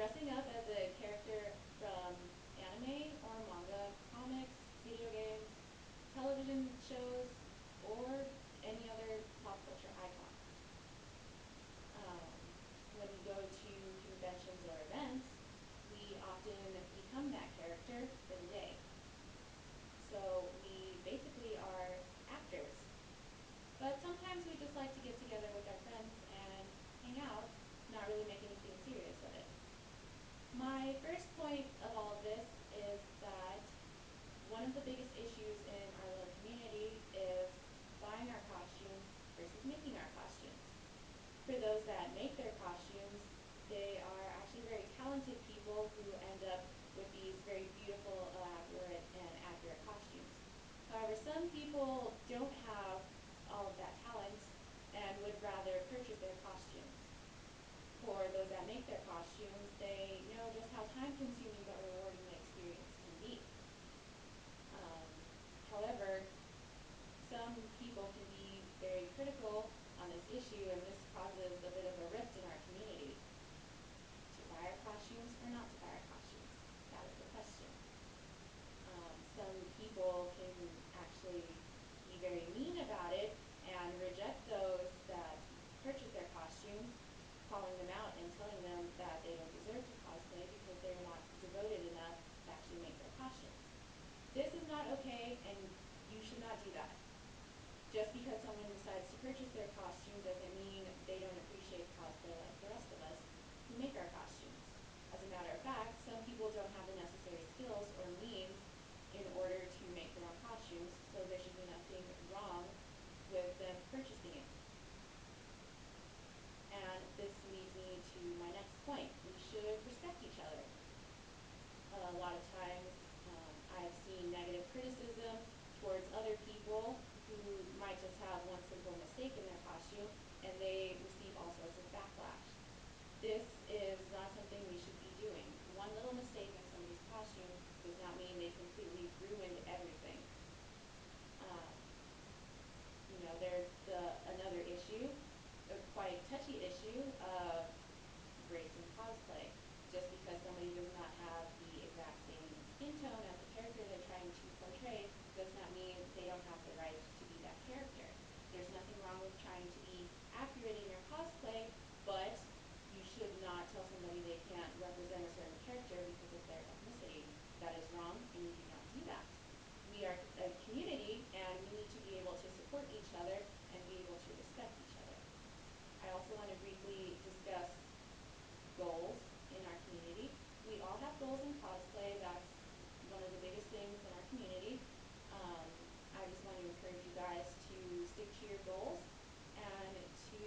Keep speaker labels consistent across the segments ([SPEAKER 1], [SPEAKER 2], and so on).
[SPEAKER 1] Dressing up as a character from anime or manga, comics, video games, television shows, or any other pop culture icon. When we go to conventions or events, we often become that character for the day. So we basically are actors. But sometimes we just like to get together with our friends and hang out, not really make anything serious of it. My first point of all of this is that one of the biggest issues in our little community is buying our costumes versus making our costumes. For those that make their costumes, they are actually very talented people who end up with these very beautiful, elaborate, and accurate costumes. However, some people don't have all of that talent and would rather purchase their costumes. For those that make their costumes, they know just how time-consuming but rewarding the experience can be. However, some people can be very critical on this issue, and this causes a bit of a rift in our community. To buy our costumes or not to buy our costumes? That is the question. Some people can actually be very mean about it and reject those that purchase their costumes, calling them out and telling them that they don't deserve to cosplay because they're not devoted enough to actually make their costumes. This is not okay, and you should not do that. Just because someone decides to purchase their costume doesn't mean they don't appreciate cosplay like the rest of us who make our costumes. As a matter of fact, some people don't have the necessary skills or means in order to make their own costumes, so there should be nothing wrong with them purchasing it. And this leads me to my next point. We should respect each other. A lot of times, I've seen negative criticism towards other people who might just have one simple mistake in their costume, and they receive all sorts of backlash. This is not something we should be doing. One little mistake in somebody's costume does not mean they completely ruined everything. There's another issue, a quite touchy issue of race in cosplay. Just because somebody does not have the exact same skin tone as the character they're trying to portray does not mean they don't have the right to be that character. There's nothing wrong with trying to be accurate in your cosplay, but you should not tell somebody they can't represent a certain character because of their ethnicity. That is wrong, and you do not do that. We are a community, and we need to be able to support each other and be able to respect each other. I also want to briefly discuss goals in our community. We all have goals in cosplay. That's one of the biggest things in our community. I just want to encourage you guys to stick to your goals and to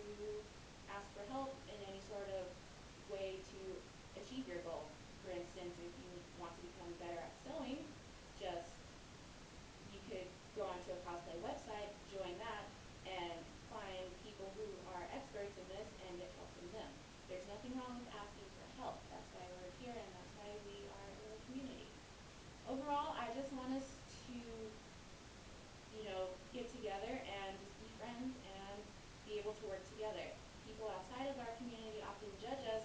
[SPEAKER 1] ask for help in any sort of way to achieve your goal. For instance, if you want to become better at sewing, you could go onto a cosplay website, join that, and find people who are experts in this and get help from them. There's nothing wrong with asking for help. That's why we're here, and that's why we are a little community. Overall, I just want us to, get together and just be friends and be able to work together. People outside of our community often judge us,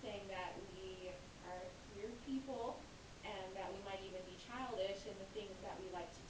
[SPEAKER 1] saying that we are weird people and that we might even be childish in the things that we like to